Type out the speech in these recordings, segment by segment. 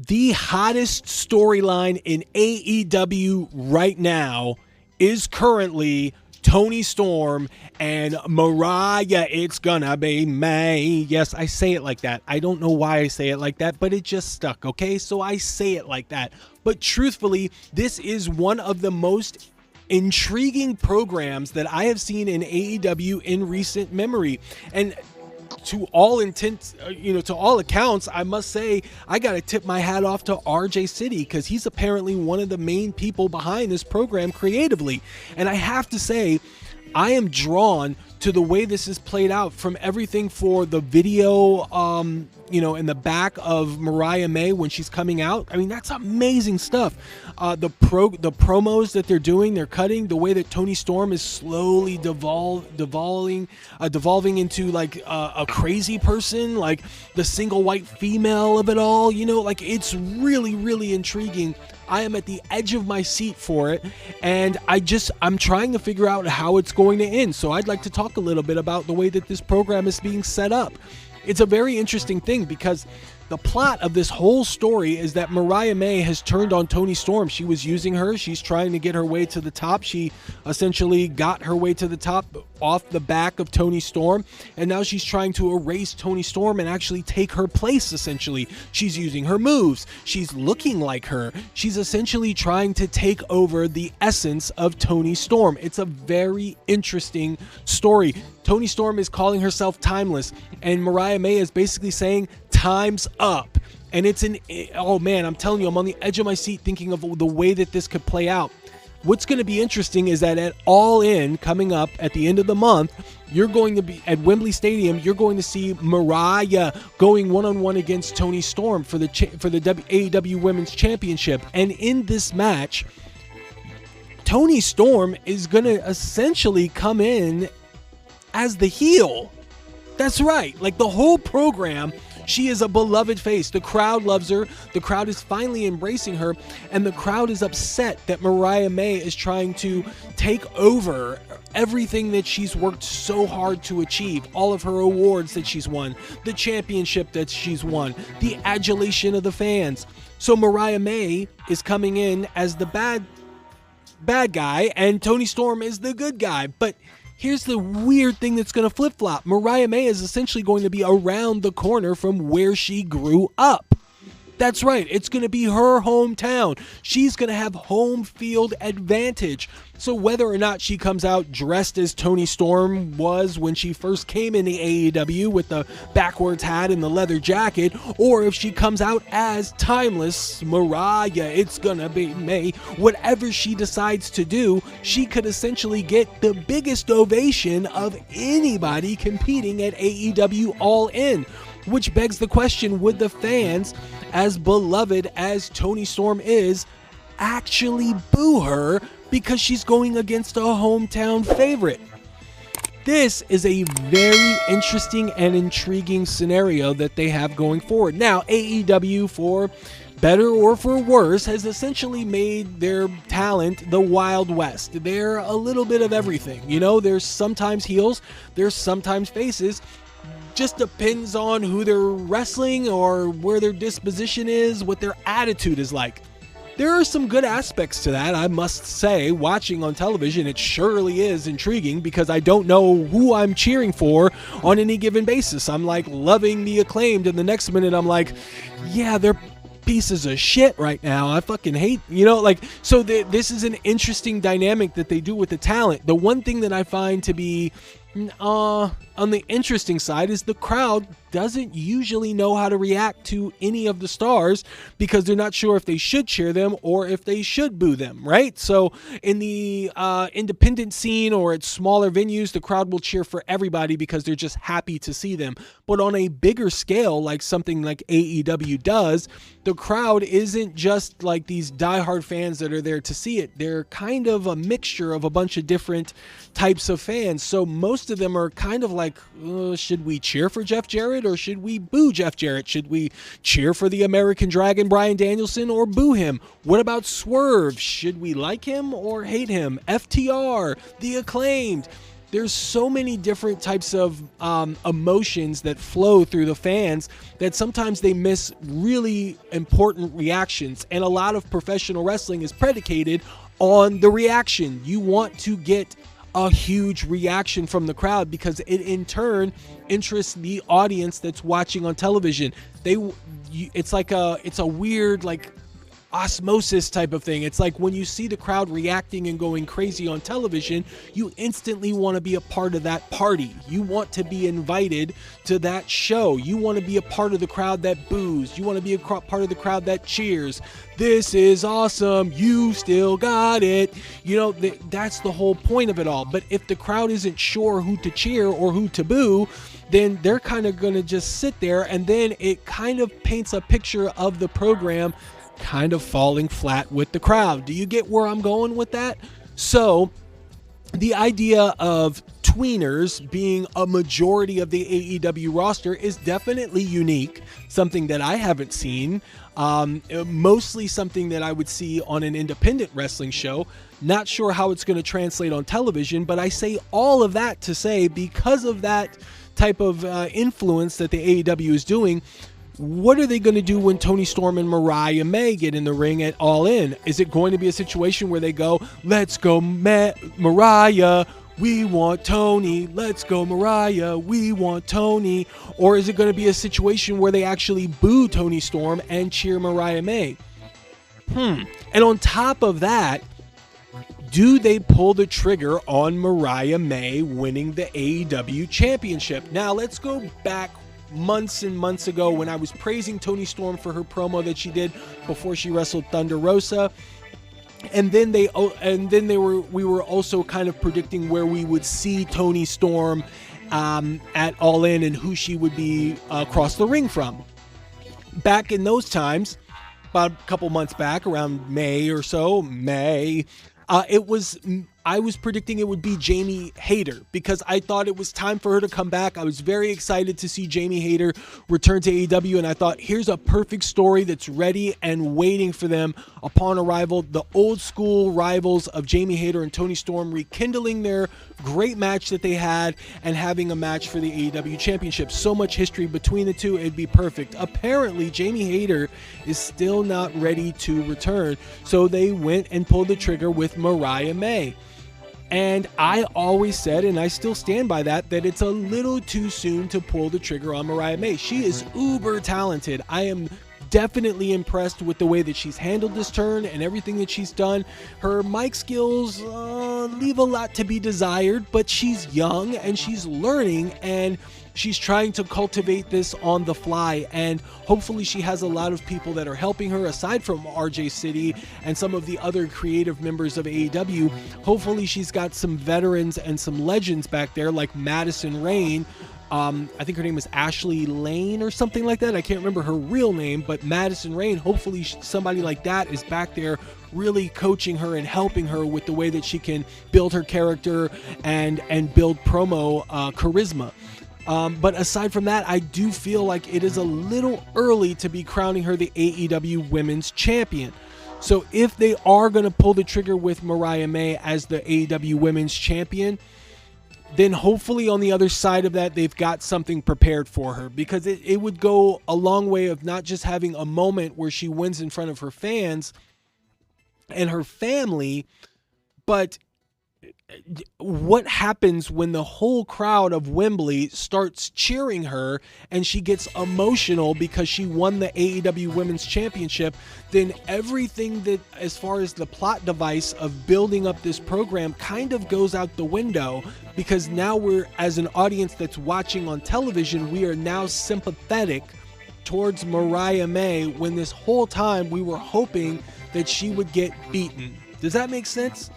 The hottest storyline in AEW right now is currently Toni Storm and Mariah. It's gonna be May. Yes, I say it like that. I don't know why I say it like that, but it just stuck, okay? So I say it like that. But truthfully, this is one of the most intriguing programs that I have seen in AEW in recent memory. And to all intents, to all accounts, I must say I got to tip my hat off to RJ City, because he's apparently one of the main people behind this program creatively. And I have to say, I am drawn to the way this is played out, from everything for the video, in the back of Mariah May when she's coming out. I mean, that's amazing stuff. The promos that they're doing, they're cutting, the way that Toni Storm is slowly devolving into like a crazy person, like the single white female of it all. Like, it's really, really intriguing. I am at the edge of my seat for it, and I'm trying to figure out how it's going to end. So I'd like to talk a little bit about the way that this program is being set up. It's a very interesting thing, because the plot of this whole story is that Mariah May has turned on Toni Storm. She was using her. She's trying to get her way to the top. She essentially got her way to the top off the back of Toni Storm, and now she's trying to erase Toni Storm and actually take her place, essentially. She's using her moves. She's looking like her. She's essentially trying to take over the essence of Toni Storm. It's a very interesting story. Toni Storm is calling herself timeless, and Mariah May is basically saying time's up. And oh man, I'm telling you, I'm on the edge of my seat thinking of the way that this could play out. What's going to be interesting is that at All In, coming up at the end of the month, you're going to be at Wembley Stadium. You're going to see Mariah going one-on-one against Toni Storm for the AEW Women's Championship. And in this match, Toni Storm is going to essentially come in as the heel. That's right. Like, the whole program, she is a beloved face. The crowd loves her. The crowd is finally embracing her. And the crowd is upset that Mariah May is trying to take over everything that she's worked so hard to achieve. All of her awards that she's won, the championship that she's won, the adulation of the fans. So Mariah May is coming in as the bad guy, and Toni Storm is the good guy. But here's the weird thing that's going to flip-flop. Mariah May is essentially going to be around the corner from where she grew up. That's right. It's going to be her hometown. She's going to have home field advantage. So whether or not she comes out dressed as Toni Storm was when she first came into AEW with the backwards hat and the leather jacket, or if she comes out as timeless Mariah, it's gonna be May, whatever she decides to do, she could essentially get the biggest ovation of anybody competing at AEW All In. Which begs the question, would the fans, as beloved as Toni Storm is, actually boo her because she's going against a hometown favorite? This is a very interesting and intriguing scenario that they have going forward. Now, AEW, for better or for worse, has essentially made their talent the Wild West. They're a little bit of everything. There's sometimes heels, there's sometimes faces. Just depends on who they're wrestling or where their disposition is, what their attitude is like. There are some good aspects to that, I must say. Watching on television, it surely is intriguing, because I don't know who I'm cheering for on any given basis. I'm like loving the Acclaimed, and the next minute I'm like, yeah, they're pieces of shit right now. I fucking hate, so this is an interesting dynamic that they do with the talent. The one thing that I find to be on the interesting side is the crowd doesn't usually know how to react to any of the stars, because they're not sure if they should cheer them or if they should boo them, right? So in the independent scene or at smaller venues, the crowd will cheer for everybody because they're just happy to see them. But on a bigger scale, like something like AEW does, the crowd isn't just like these diehard fans that are there to see it. They're kind of a mixture of a bunch of different types of fans. So most of them are kind of like, should we cheer for Jeff Jarrett or should we boo Jeff Jarrett? Should we cheer for the American Dragon Bryan Danielson or boo him? What about Swerve? Should we like him or hate him? FTR, the Acclaimed. there's so many different types of emotions that flow through the fans that sometimes they miss really important reactions. And a lot of professional wrestling is predicated on the reaction. You want to get a huge reaction from the crowd because it in turn interests the audience that's watching on television. It's a weird like osmosis type of thing. It's like when you see the crowd reacting and going crazy on television, you instantly want to be a part of that party. You want to be invited to that show. You want to be a part of the crowd that boos. You want to be a part of the crowd that cheers. This is awesome. You still got it. That's the whole point of it all. But if the crowd isn't sure who to cheer or who to boo, then they're kind of going to just sit there, and then it kind of paints a picture of the program kind of falling flat with the crowd. Do you get where I'm going with that? So the idea of tweeners being a majority of the AEW roster is definitely unique, something that I haven't seen, mostly something that I would see on an independent wrestling show. Not sure how it's going to translate on television, but I say all of that to say, because of that type of influence that the AEW is doing, what are they going to do when Toni Storm and Mariah May get in the ring at All In? Is it going to be a situation where they go, let's go Mariah, we want Toni, let's go Mariah, we want Toni? Or is it going to be a situation where they actually boo Toni Storm and cheer Mariah May? And on top of that, do they pull the trigger on Mariah May winning the AEW championship? Now let's go back months and months ago when I was praising Toni Storm for her promo that she did before she wrestled Thunder Rosa, and then we were also kind of predicting where we would see Toni Storm at All In and who she would be across the ring from. Back in those times, about a couple months back, around May or so, I was predicting it would be Jamie Hayter because I thought it was time for her to come back. I was very excited to see Jamie Hayter return to AEW, and I thought, here's a perfect story that's ready and waiting for them upon arrival. The old school rivals of Jamie Hayter and Toni Storm rekindling their great match that they had and having a match for the AEW championship. So much history between the two, it'd be perfect. Apparently, Jamie Hayter is still not ready to return, so they went and pulled the trigger with Mariah May. And I always said, and I still stand by that it's a little too soon to pull the trigger on Mariah May. She is uber talented. I am definitely impressed with the way that she's handled this turn and everything that she's done. Her mic skills leave a lot to be desired, but she's young and she's learning, and she's trying to cultivate this on the fly, and hopefully she has a lot of people that are helping her aside from RJ City and some of the other creative members of AEW. Hopefully she's got some veterans and some legends back there like Madison Rayne. I think her name is Ashley Lane or something like that. I can't remember her real name, but Madison Rayne, hopefully somebody like that is back there really coaching her and helping her with the way that she can build her character and build promo charisma. But aside from that, I do feel like it is a little early to be crowning her the AEW Women's Champion. So if they are going to pull the trigger with Mariah May as the AEW Women's Champion, then hopefully on the other side of that, they've got something prepared for her, because it would go a long way of not just having a moment where she wins in front of her fans and her family, but what happens when the whole crowd of Wembley starts cheering her and she gets emotional because she won the AEW Women's Championship? Then everything that, as far as the plot device of building up this program, kind of goes out the window, because now we're, as an audience that's watching on television, we are now sympathetic towards Mariah May when this whole time we were hoping that she would get beaten. Does that make sense?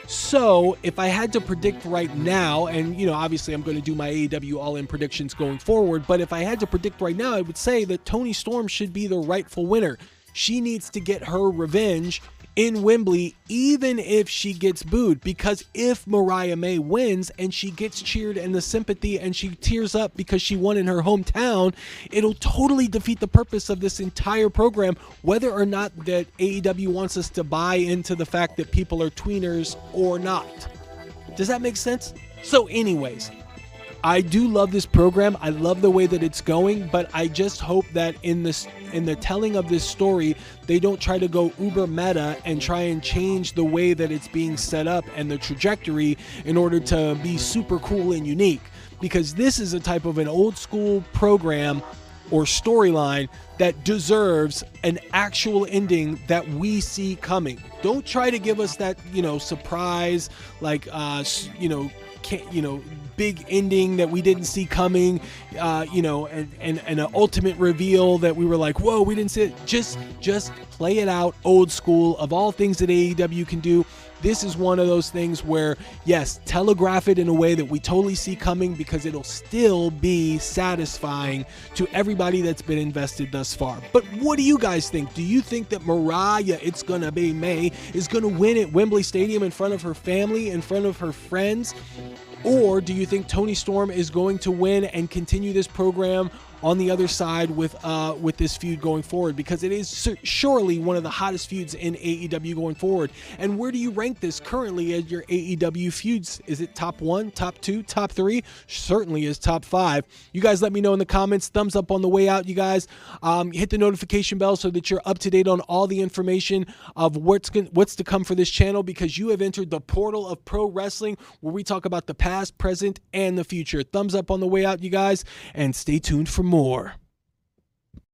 So if I had to predict right now, and obviously I'm going to do my AEW All-In predictions going forward, but if I had to predict right now, I would say that Toni Storm should be the rightful winner. She needs to get her revenge in Wembley, even if she gets booed, because if Mariah May wins and she gets cheered and the sympathy and she tears up because she won in her hometown, it'll totally defeat the purpose of this entire program, whether or not that AEW wants us to buy into the fact that people are tweeners or not. Does that make sense? So anyways, I do love this program. I love the way that it's going, but I just hope that in the telling of this story, they don't try to go uber meta and try and change the way that it's being set up and the trajectory in order to be super cool and unique. Because this is a type of an old school program or storyline that deserves an actual ending that we see coming. Don't try to give us that, surprise, like, big ending that we didn't see coming, and an ultimate reveal that we were like, whoa, we didn't see it. Just play it out old school. Of all things that AEW can do, this is one of those things where, yes, telegraph it in a way that we totally see coming, because it'll still be satisfying to everybody that's been invested thus far. But what do you guys think? Do you think that Mariah, it's gonna be May, is gonna win at Wembley Stadium in front of her family, in front of her friends? Or do you think Toni Storm is going to win and continue this program on the other side with this feud going forward? Because it is surely one of the hottest feuds in AEW going forward. And where do you rank this currently as your AEW feuds? Is it top 1, top 2, top 3? Certainly is top 5. You guys let me know in the comments. Thumbs up on the way out, you guys. Hit the notification bell so that you're up to date on all the information of what's to come for this channel, because you have entered the portal of pro wrestling, where we talk about the past, present, and the future. Thumbs up on the way out, you guys, and stay tuned for more.